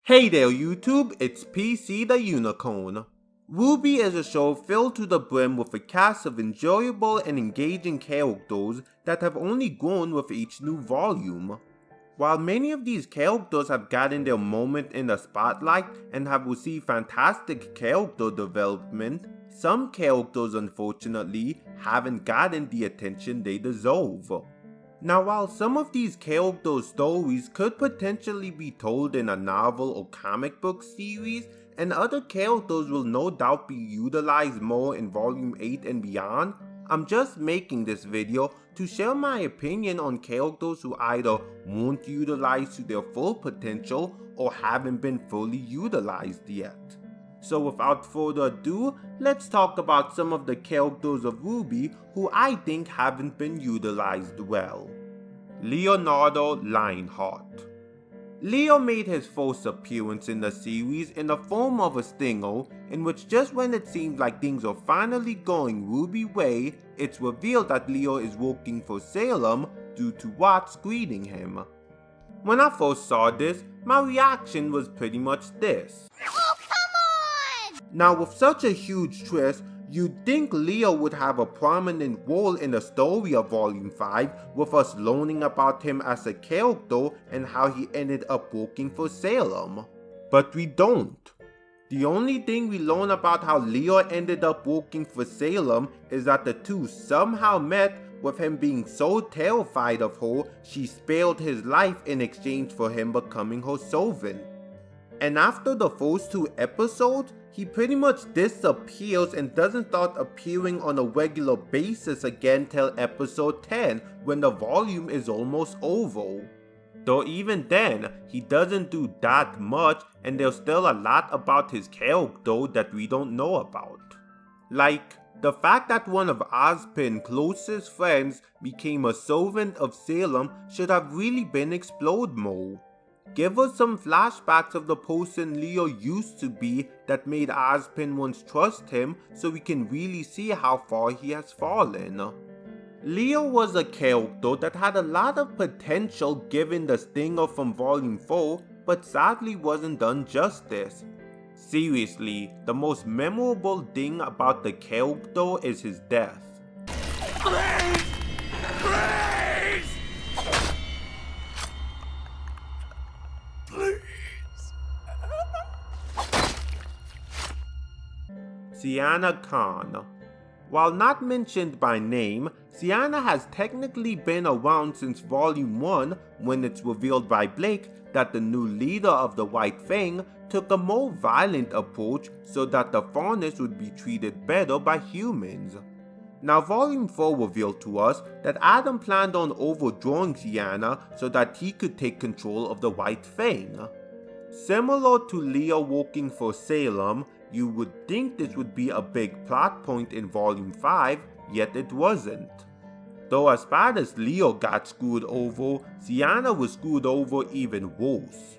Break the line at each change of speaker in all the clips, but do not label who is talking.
Hey there YouTube, it's PC the Unicorn. RWBY is a show filled to the brim with a cast of enjoyable and engaging characters that have only grown with each new volume. While many of these characters have gotten their moment in the spotlight and have received fantastic character development, some characters unfortunately haven't gotten the attention they deserve. Now, while some of these character stories could potentially be told in a novel or comic book series, and other characters will no doubt be utilized more in Volume 8 and beyond, I'm just making this video to share my opinion on characters who either weren't utilized to their full potential or haven't been fully utilized yet. So without further ado, let's talk about some of the characters of RWBY who I think haven't been utilized well. Leonardo Lionheart. Leo made his first appearance in the series in the form of a stinger in which just when it seems like things are finally going RWBY way, it's revealed that Leo is working for Salem due to Watts greeting him. When I first saw this, my reaction was pretty much this. Now with such a huge twist, you'd think Leo would have a prominent role in the story of Volume 5 with us learning about him as a character and how he ended up working for Salem. But we don't. The only thing we learn about how Leo ended up working for Salem is that the two somehow met, with him being so terrified of her she spared his life in exchange for him becoming her servant. And after the first two episodes, he pretty much disappears and doesn't start appearing on a regular basis again till episode 10 when the volume is almost over. Though even then, he doesn't do that much and there's still a lot about his character that we don't know about. Like, the fact that one of Ozpin's closest friends became a servant of Salem should have really been explored more. Give us some flashbacks of the person Leo used to be that made Ozpin once trust him so we can really see how far he has fallen. Leo was a character that had a lot of potential given the stinger from Volume 4, but sadly wasn't done justice. Seriously, the most memorable thing about the character is his death. Sienna Khan. While not mentioned by name, Sienna has technically been around since Volume 1 when it's revealed by Blake that the new leader of the White Fang took a more violent approach so that the Faunus would be treated better by humans. Now Volume 4 revealed to us that Adam planned on overdrawing Sienna so that he could take control of the White Fang. Similar to Leo working for Salem, you would think this would be a big plot point in Volume 5, yet it wasn't. Though as bad as Leo got screwed over, Sienna was screwed over even worse.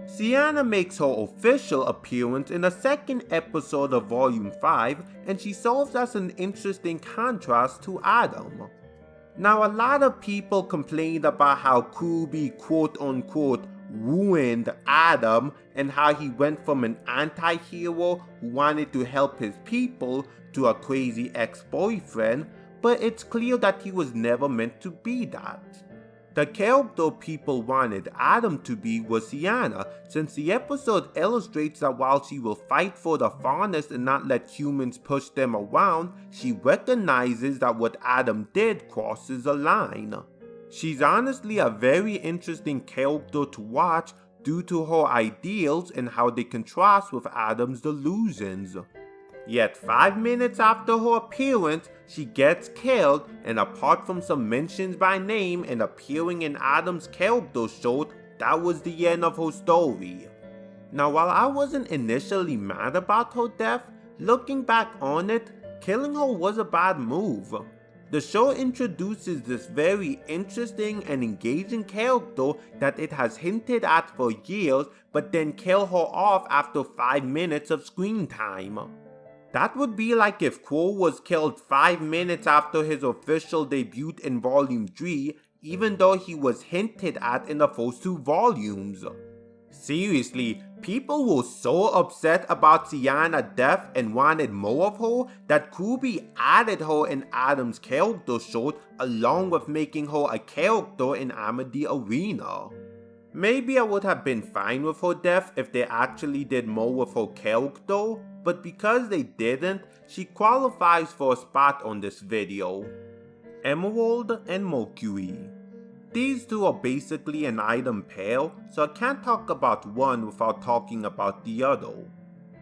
Sienna makes her official appearance in the second episode of Volume 5 and she serves as an interesting contrast to Adam. Now a lot of people complained about how RWBY quote-unquote ruined Adam and how he went from an anti-hero who wanted to help his people to a crazy ex-boyfriend, but it's clear that he was never meant to be that. The character people wanted Adam to be was Sienna, since the episode illustrates that while she will fight for the Faunus and not let humans push them around, she recognizes that what Adam did crosses a line. She's honestly a very interesting character to watch due to her ideals and how they contrast with Adam's delusions. Yet 5 minutes after her appearance, she gets killed, and apart from some mentions by name and appearing in Adam's character short, that was the end of her story. Now while I wasn't initially mad about her death, looking back on it, killing her was a bad move. The show introduces this very interesting and engaging character that it has hinted at for years, but then kill her off after 5 minutes of screen time. That would be like if Quo was killed 5 minutes after his official debut in Volume 3, even though he was hinted at in the first 2 volumes. Seriously, People were so upset about Sienna's death and wanted more of her that RWBY added her in Adam's character sheet along with making her a character in Amity Arena. Maybe I would have been fine with her death if they actually did more with her character, but because they didn't, she qualifies for a spot on this video. Emerald and Mercury. These two are basically an item pair, so I can't talk about one without talking about the other.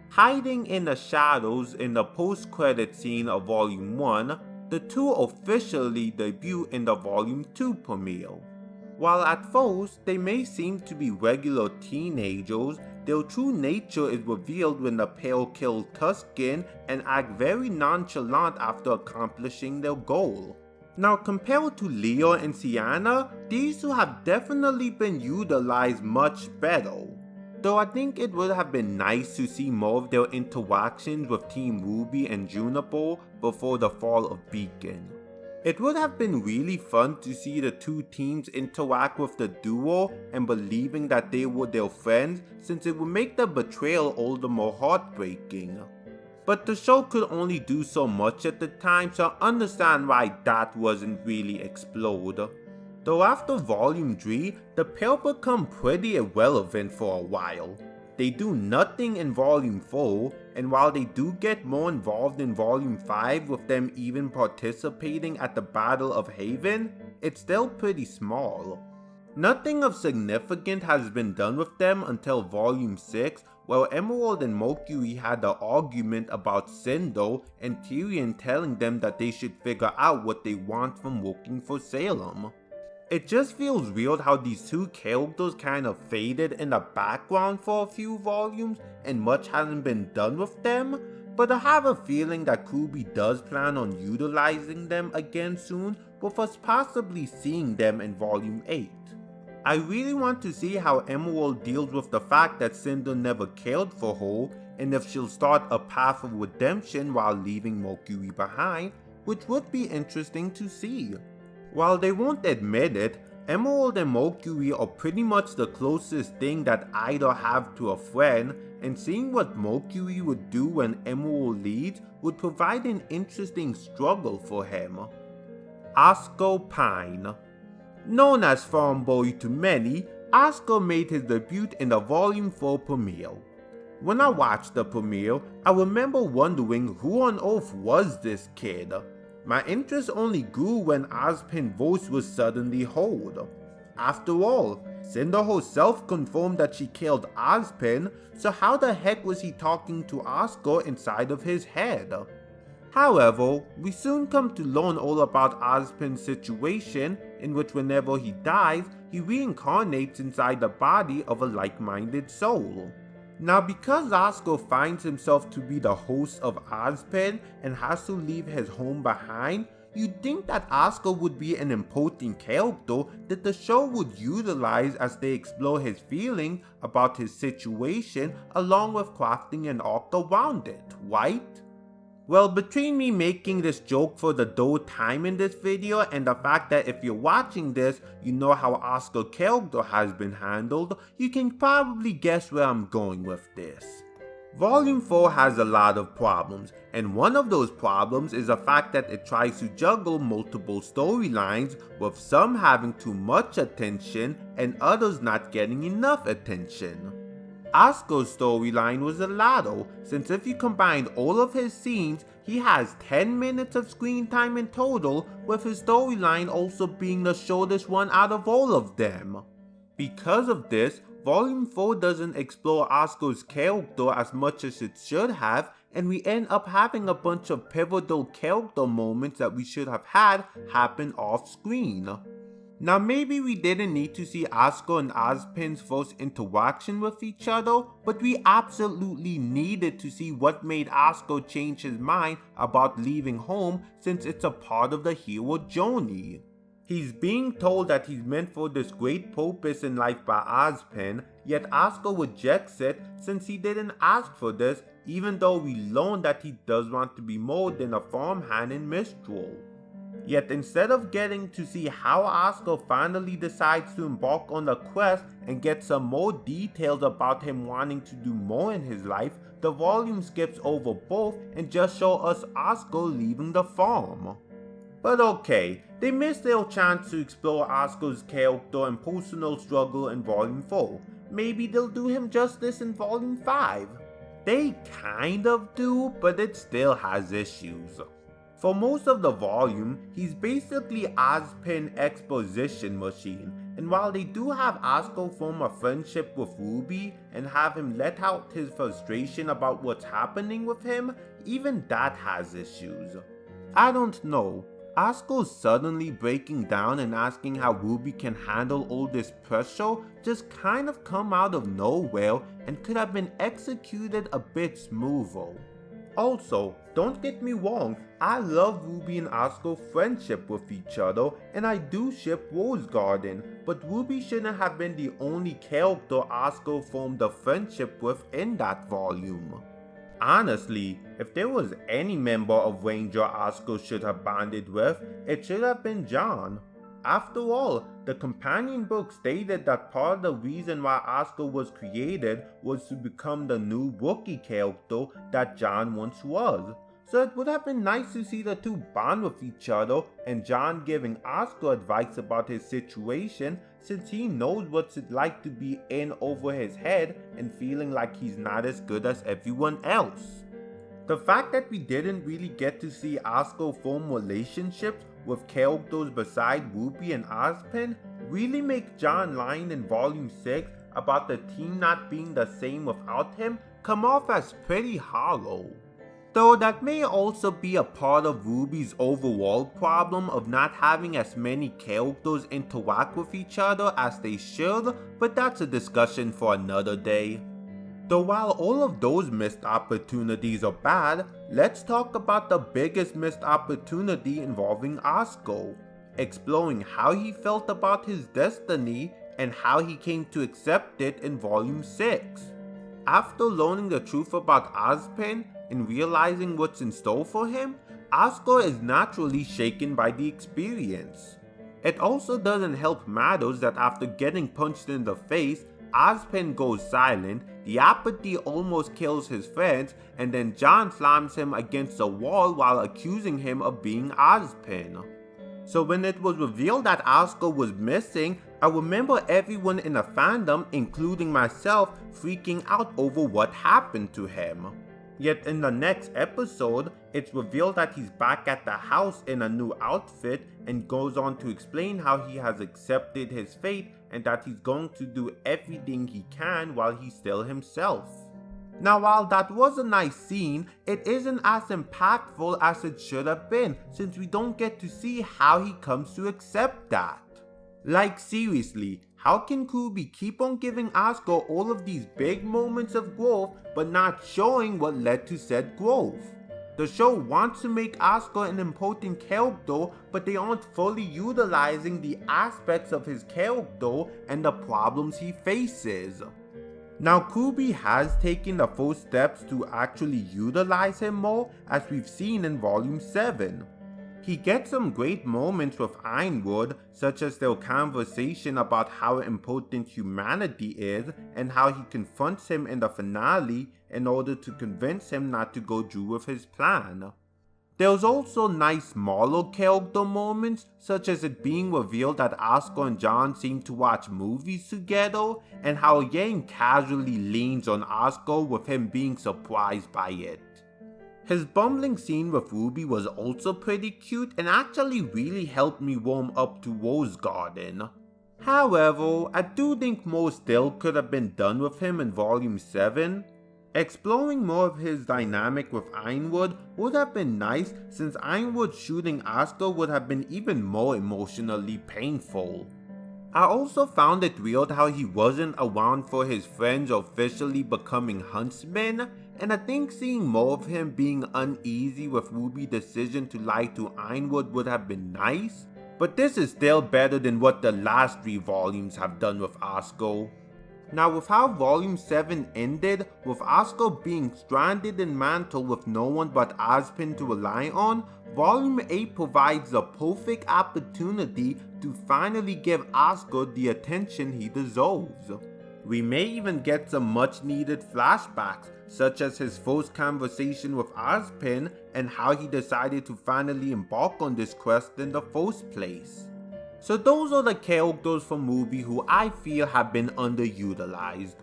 Hiding in the shadows in the post-credit scene of Volume 1, the two officially debut in the Volume 2 premiere. While at first they may seem to be regular teenagers, their true nature is revealed when the pair kill Tuscan and act very nonchalant after accomplishing their goal. Now compared to Leo and Sienna, these two have definitely been utilized much better. Though I think it would have been nice to see more of their interactions with Team RWBY and Juniper before the fall of Beacon. It would have been really fun to see the two teams interact with the duo and believing that they were their friends, since it would make the betrayal all the more heartbreaking. But the show could only do so much at the time, so I understand why that wasn't really explored. Though after Volume 3, the pair become pretty irrelevant for a while. They do nothing in Volume 4, and while they do get more involved in Volume 5 with them even participating at the Battle of Haven, it's still pretty small. Nothing of significance has been done with them until Volume 6, where Emerald and Mercury had an argument about Cinder and Tyrion telling them that they should figure out what they want from working for Salem. It just feels weird how these two characters kind of faded in the background for a few volumes and much hasn't been done with them, but I have a feeling that RWBY does plan on utilizing them again soon, with us possibly seeing them in Volume 8. I really want to see how Emerald deals with the fact that Cinder never cared for her, and if she'll start a path of redemption while leaving Mercury behind, which would be interesting to see. While they won't admit it, Emerald and Mercury are pretty much the closest thing that either have to a friend, and seeing what Mercury would do when Emerald leaves would provide an interesting struggle for him. Oscar Pine. Known as Farm Boy to many, Oscar made his debut in the Volume 4 premiere. When I watched the premiere, I remember wondering who on earth was this kid. My interest only grew when Ozpin's voice was suddenly heard. After all, Cinder herself confirmed that she killed Ozpin, so how the heck was he talking to Oscar inside of his head? However, we soon come to learn all about Ozpin's situation, in which whenever he dies, he reincarnates inside the body of a like-minded soul. Now because Oscar finds himself to be the host of Ozpin and has to leave his home behind, you'd think that Oscar would be an important character that the show would utilize as they explore his feelings about his situation along with crafting an arc around it, right? Well, between me making this joke for the third time in this video and the fact that if you're watching this, you know how Oscar's character has been handled, you can probably guess where I'm going with this. Volume 4 has a lot of problems, and one of those problems is the fact that it tries to juggle multiple storylines, with some having too much attention and others not getting enough attention. Oscar's storyline was the latter, since if you combine all of his scenes, he has 10 minutes of screen time in total, with his storyline also being the shortest one out of all of them. Because of this, Volume 4 doesn't explore Oscar's character as much as it should have, and we end up having a bunch of pivotal character moments that we should have had happen off screen. Now maybe we didn't need to see Oscar and Ozpin's first interaction with each other, but we absolutely needed to see what made Oscar change his mind about leaving home, since it's a part of the hero journey. He's being told that he's meant for this great purpose in life by Ozpin, yet Oscar rejects it since he didn't ask for this, even though we learned that he does want to be more than a farmhand in Mistral. Yet instead of getting to see how Asuka finally decides to embark on the quest and get some more details about him wanting to do more in his life, the volume skips over both and just show us Asuka leaving the farm. But okay, they missed their chance to explore Asuka's character and personal struggle in Volume 4. Maybe they'll do him justice in Volume 5. They kind of do, but it still has issues. For most of the volume, he's basically Ozpin's exposition machine, and while they do have Asuka form a friendship with RWBY and have him let out his frustration about what's happening with him, even that has issues. I don't know, Asuka suddenly breaking down and asking how RWBY can handle all this pressure just kind of come out of nowhere and could have been executed a bit smoother. Also, don't get me wrong, I love RWBY and Asuka's friendship with each other, and I do ship Rose Garden, but RWBY shouldn't have been the only character Asuka formed a friendship with in that volume. Honestly, if there was any member of Ranger Asuka should have bonded with, it should have been John. After all, the companion book stated that part of the reason why Asuka was created was to become the new rookie character that John once was. So it would have been nice to see the two bond with each other and John giving Asuka advice about his situation since he knows what's it like to be in over his head and feeling like he's not as good as everyone else. The fact that we didn't really get to see Asuka form relationships with characters beside RWBY and Ozpin really make John lying in Volume 6 about the team not being the same without him come off as pretty hollow. Though that may also be a part of RWBY's overall problem of not having as many characters interact with each other as they should, but that's a discussion for another day. Though while all of those missed opportunities are bad, let's talk about the biggest missed opportunity involving Asuka, exploring how he felt about his destiny and how he came to accept it in Volume 6. After learning the truth about Ozpin and realizing what's in store for him, Asuka is naturally shaken by the experience. It also doesn't help matters that after getting punched in the face, Ozpin goes silent, the apathy almost kills his friends, and then John slams him against a wall while accusing him of being Ozpin. So when it was revealed that Asuka was missing, I remember everyone in the fandom, including myself, freaking out over what happened to him. Yet in the next episode, it's revealed that he's back at the house in a new outfit and goes on to explain how he has accepted his fate and that he's going to do everything he can while he's still himself. Now while that was a nice scene, it isn't as impactful as it should have been since we don't get to see how he comes to accept that. Like seriously, how can RWBY keep on giving Asuka all of these big moments of growth but not showing what led to said growth? The show wants to make Asuka an important character, but they aren't fully utilizing the aspects of his character and the problems he faces. Now RWBY has taken the first steps to actually utilize him more, as we've seen in Volume 7. He gets some great moments with Ironwood, such as their conversation about how important humanity is and how he confronts him in the finale in order to convince him not to go through with his plan. There's also nice smaller character moments, such as it being revealed that Asuka and John seem to watch movies together, and how Yang casually leans on Asuka with him being surprised by it. His bumbling scene with RWBY was also pretty cute and actually really helped me warm up to Rose Garden. However, I do think more still could have been done with him in Volume 7. Exploring more of his dynamic with Ironwood would have been nice since Ironwood shooting Asuka would have been even more emotionally painful. I also found it weird how he wasn't around for his friends officially becoming huntsmen, and I think seeing more of him being uneasy with RWBY's decision to lie to Ironwood would have been nice, but this is still better than what the last 3 volumes have done with Asuka. Now with how Volume 7 ended, with Asuka being stranded in Mantle with no one but Ozpin to rely on, Volume 8 provides the perfect opportunity to finally give Asuka the attention he deserves. We may even get some much needed flashbacks, such as his first conversation with Ozpin and how he decided to finally embark on this quest in the first place. So those are the characters from RWBY who I feel have been underutilized.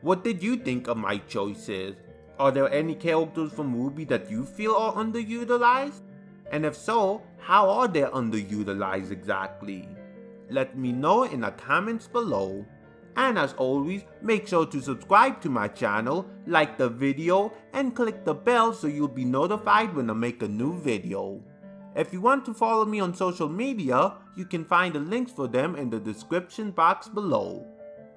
What did you think of my choices? Are there any characters from RWBY that you feel are underutilized? And if so, how are they underutilized exactly? Let me know in the comments below. And as always, make sure to subscribe to my channel, like the video, and click the bell so you'll be notified when I make a new video. If you want to follow me on social media, you can find the links for them in the description box below.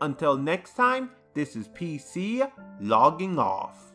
Until next time, this is PC logging off.